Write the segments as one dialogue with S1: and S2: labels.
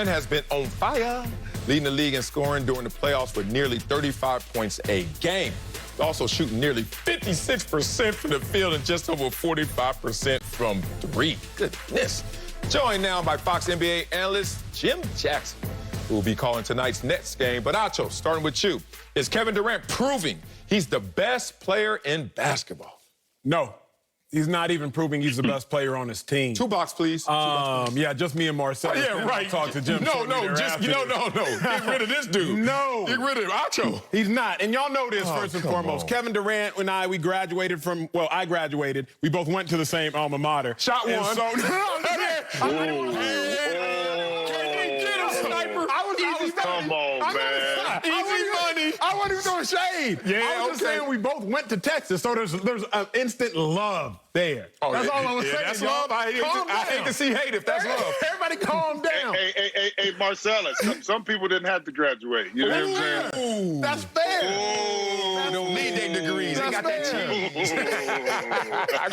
S1: has been on fire, leading the league in scoring during the playoffs with nearly 35 points a game. Also shooting nearly 56% from the field and just over 45% from three. Goodness. Joined now by Fox NBA analyst Jim Jackson, who will be calling tonight's Nets game. But Acho, starting with you, is Kevin Durant proving he's the best player in basketball?
S2: No. He's not even proving he's the best player on his team.
S1: Two box, please.
S2: Yeah, just me and Marcel.
S1: Yeah, right.
S2: Talk to Jim.
S1: No. Get rid of this dude.
S2: No.
S1: Get rid of Acho.
S2: He's not. And y'all know this first and foremost.
S1: On.
S2: Kevin Durant and I graduated from, well, I graduated. We both went to the same alma mater.
S1: Shot one.
S2: So,
S3: Come on, man.
S2: Easy money. I wasn't even throwing shade.
S1: Yeah,
S2: I was just saying we both went to Texas, so there's an instant love there.
S1: Oh,
S2: that's all I was saying.
S1: That's love. I hate to see hate if that's love.
S2: Everybody calm down.
S3: Hey, Marcellus, some people didn't have to graduate. You know what I'm saying?
S2: That's fair.
S1: They don't need their degrees. They got that cheese.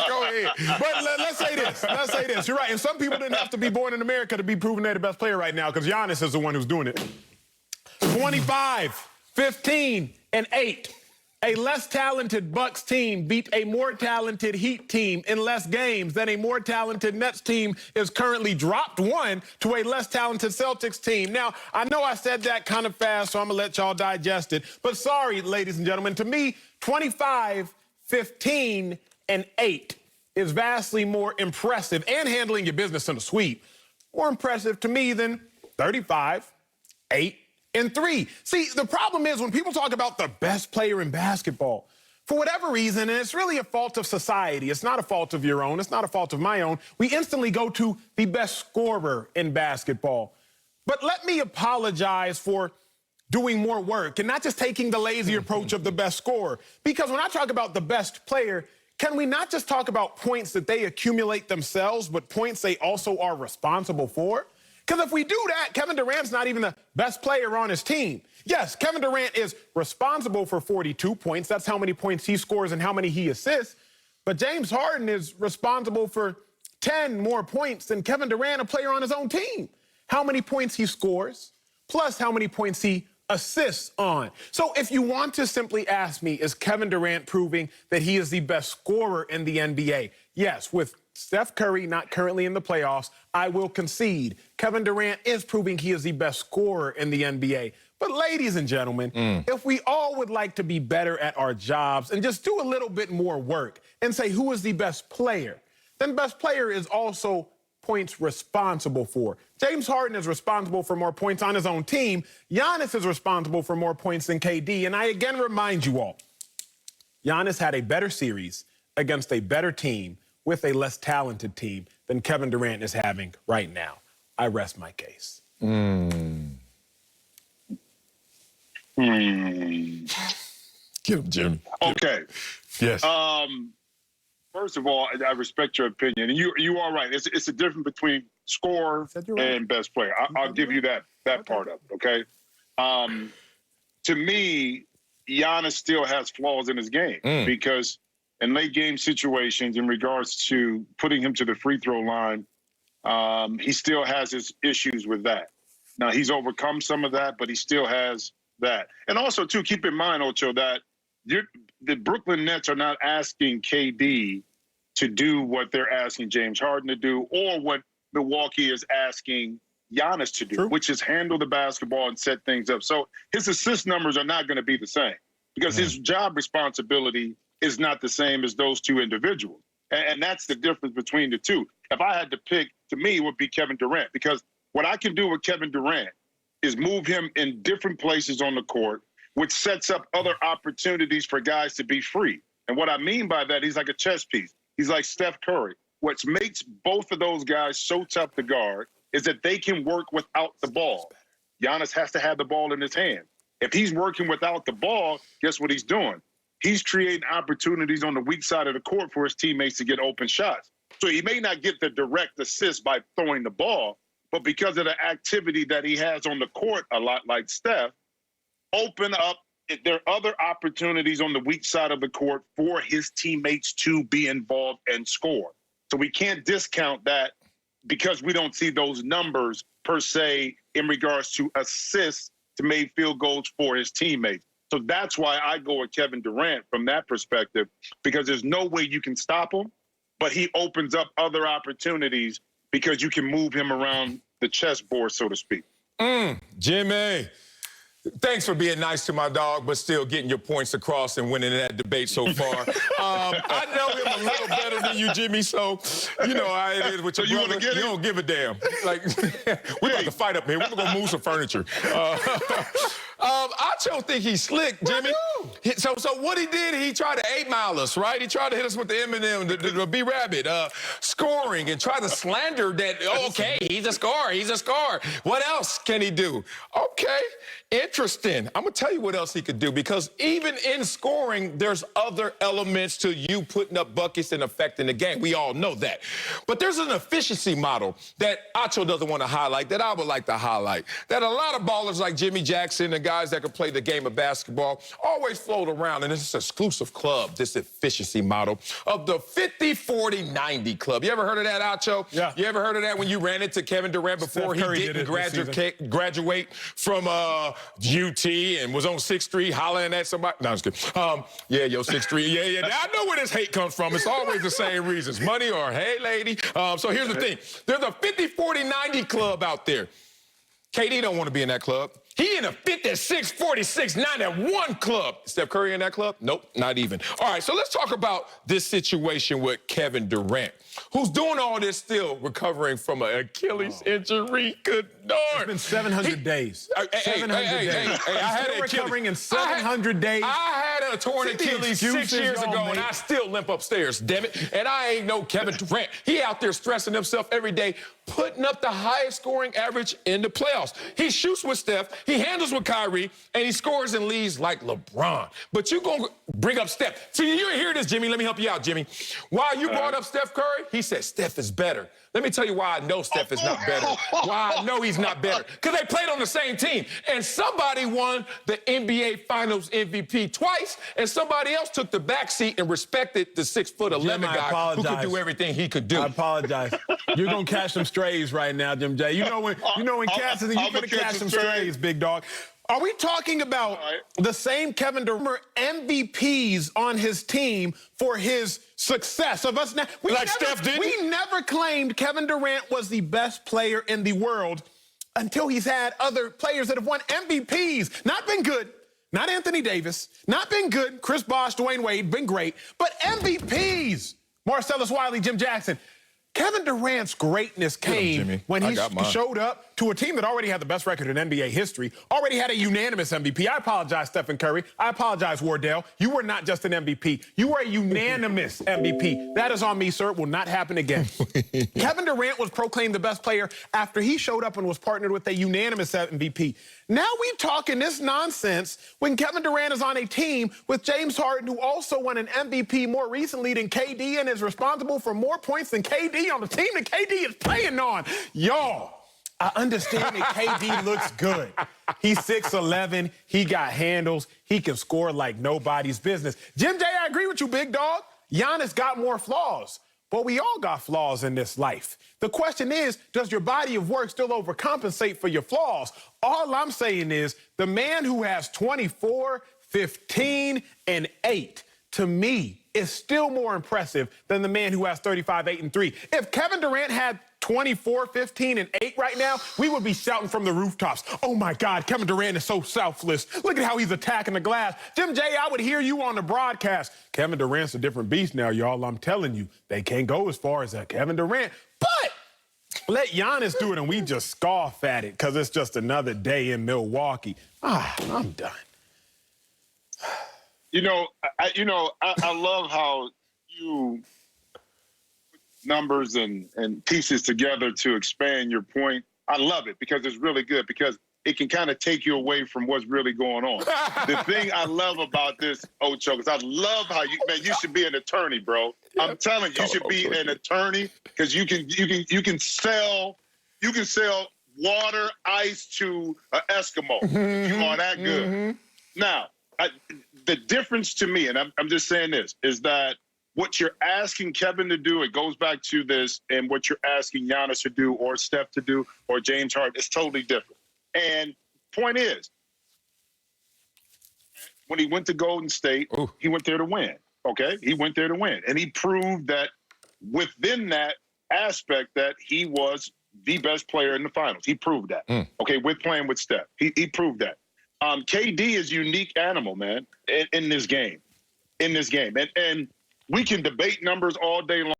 S2: Go ahead. But let's say this. Let's say this. You're right. And some people didn't have to be born in America to be proven they're the best player right now, because Giannis is the one who's doing it. 25, 15, and 8. A less talented Bucks team beat a more talented Heat team in less games than a more talented Nets team is currently dropped one to a less talented Celtics team. Now, I know I said that kind of fast, so I'm going to let y'all digest it. But sorry, ladies and gentlemen, to me, 25, 15, and 8 is vastly more impressive, and handling your business in a sweep, more impressive to me than 35, 8, and 3. See, the problem is when people talk about the best player in basketball, for whatever reason, and it's really a fault of society, it's not a fault of your own, it's not a fault of my own, we instantly go to the best scorer in basketball. But let me apologize for doing more work and not just taking the lazy approach of the best scorer. Because when I talk about the best player, can we not just talk about points that they accumulate themselves, but points they also are responsible for? Because if we do that, Kevin Durant's not even the best player on his team. Yes, Kevin Durant is responsible for 42 points. That's how many points he scores and how many he assists. But James Harden is responsible for 10 more points than Kevin Durant, a player on his own team. How many points he scores, plus how many points he assists on. So if you want to simply ask me, is Kevin Durant proving that he is the best scorer in the NBA? Yes, with Steph Curry not currently in the playoffs, I will concede Kevin Durant is proving he is the best scorer in the NBA. But ladies and gentlemen, if we all would like to be better at our jobs and just do a little bit more work and say who is the best player, then best player is also points responsible for. James Harden is responsible for more points on his own team. Giannis is responsible for more points than KD. And I again remind you all, Giannis had a better series against a better team with a less talented team than Kevin Durant is having right now. I rest my case.
S1: Give him, Jimmy.
S3: Okay.
S1: Yes.
S3: First of all, I respect your opinion, and you are right. It's a difference between scorer and best player. I'll give you that part of it. Okay. To me, Giannis still has flaws in his game because in late game situations, in regards to putting him to the free throw line, he still has his issues with that. Now he's overcome some of that, but he still has that. And also, too, keep in mind, Ocho, that the Brooklyn Nets are not asking KD to do what they're asking James Harden to do, or what Milwaukee is asking Giannis to do, which is handle the basketball and set things up. So his assist numbers are not going to be the same because his job responsibility is not the same as those two individuals. And that's the difference between the two. If I had to pick, to me, it would be Kevin Durant, because what I can do with Kevin Durant is move him in different places on the court, which sets up other opportunities for guys to be free. And what I mean by that, he's like a chess piece. He's like Steph Curry. What makes both of those guys so tough to guard is that they can work without the ball. Giannis has to have the ball in his hand. If he's working without the ball, guess what he's doing? He's creating opportunities on the weak side of the court for his teammates to get open shots. So he may not get the direct assist by throwing the ball, but because of the activity that he has on the court, a lot like Steph, open up. There are other opportunities on the weak side of the court for his teammates to be involved and score. So we can't discount that because we don't see those numbers per se in regards to assists to make field goals for his teammates. So that's why I go with Kevin Durant from that perspective, because there's no way you can stop him, but he opens up other opportunities because you can move him around the chessboard, so to speak.
S1: Jimmy, thanks for being nice to my dog, but still getting your points across and winning that debate so far. I know him a little better than you, Jimmy, so you know how it is with your brother. You don't give a damn. Like, we're about to fight up here. We're going to move some furniture. I don't think he's slick, Jimmy. So what he did, he tried to 8-mile us, right? He tried to hit us with the M&M, the B-Rabbit, scoring, and try to slander that, okay, he's a scorer, he's a scorer. What else can he do? Okay, interesting. I'm going to tell you what else he could do, because even in scoring, there's other elements to you putting up buckets and affecting the game. We all know that. But there's an efficiency model that Acho doesn't want to highlight, that I would like to highlight, that a lot of ballers like Jimmy Jackson and guys that can play the game of basketball always float around in this exclusive club, this efficiency model of the 50-40-90 club. You ever heard of that, Acho? Yeah. You ever heard of that when you ran into Kevin Durant before he didn't graduate from UT and was on 6th Street hollering at somebody? No, I'm just kidding. Yeah, yo, 6th Street. Yeah. I know where this hate comes from. It's always the same reasons. Money or, hey, lady. So here's the thing. There's a 50-40-90 club out there. KD don't want to be in that club. He in a 56-46-91 club. Steph Curry in that club? Nope, not even. All right, so let's talk about this situation with Kevin Durant, who's doing all this still recovering from an Achilles injury. Good Lord.
S2: It's been 700 days. 700 days.
S1: I had
S2: still recovering in 700 days.
S1: I had a torn Achilles 6 years ago, and I still limp upstairs, damn it. And I ain't no Kevin Durant. He out there stressing himself every day, putting up the highest scoring average in the playoffs. He shoots with Steph, he handles with Kyrie, and he scores and leads like LeBron. But you gonna bring up Steph. See, you hear this, Jimmy. Let me help you out, Jimmy. Why you brought up Steph Curry? He said Steph is better. Let me tell you why I know Steph is not better. Why I know he's not better. Because they played on the same team. And somebody won the NBA Finals MVP twice, and somebody else took the backseat and respected the 6'11" guy who could do everything he could do.
S2: I apologize. You're gonna catch some strays right now, Jim J. You know when Cass is, you're gonna catch some strays, big dog. Are we talking about the same Kevin Durant MVPs on his team for his success of us now?
S1: Steph did?
S2: We never claimed Kevin Durant was the best player in the world until he's had other players that have won MVPs. Not been good. Not Anthony Davis. Not been good. Chris Bosh, Dwayne Wade, been great. But MVPs. Marcellus Wiley, Jim Jackson. Kevin Durant's greatness came when he showed up to a team that already had the best record in NBA history, already had a unanimous MVP. I apologize, Stephen Curry. I apologize, Wardell. You were not just an MVP. You were a unanimous MVP. That is on me, sir. It will not happen again. Kevin Durant was proclaimed the best player after he showed up and was partnered with a unanimous MVP. Now we talking this nonsense when Kevin Durant is on a team with James Harden, who also won an MVP more recently than KD and is responsible for more points than KD on the team that KD is playing on. Y'all, I understand that KD looks good. He's 6'11", he got handles, he can score like nobody's business. Jim J, I agree with you, big dog. Giannis got more flaws, but we all got flaws in this life. The question is, does your body of work still overcompensate for your flaws? All I'm saying is the man who has 24, 15, and 8, to me, is still more impressive than the man who has 35, 8, and 3. If Kevin Durant had 24, 15, and 8 right now, we would be shouting from the rooftops, oh my God, Kevin Durant is so selfless. Look at how he's attacking the glass. Jim J, I would hear you on the broadcast. Kevin Durant's a different beast now, y'all. I'm telling you, they can't go as far as that Kevin Durant. But let Giannis do it and we just scoff at it because it's just another day in Milwaukee. I'm done.
S3: I love how you put numbers and pieces together to expand your point. I love it because it's really good because it can kind of take you away from what's really going on. The thing I love about this, Ocho, is I love how you should be an attorney, bro. I'm telling you, you should be an attorney because you can sell water, ice to an Eskimo. You are that good. Now, the difference to me, and I'm just saying this, is that what you're asking Kevin to do, it goes back to this, and what you're asking Giannis to do or Steph to do or James Harden, is totally different. And point is, when he went to Golden State, he went there to win, okay? He went there to win. And he proved that within that aspect that he was the best player in the finals. He proved that, okay, with playing with Steph. He proved that. KD is a unique animal, man, in this game. And we can debate numbers all day long.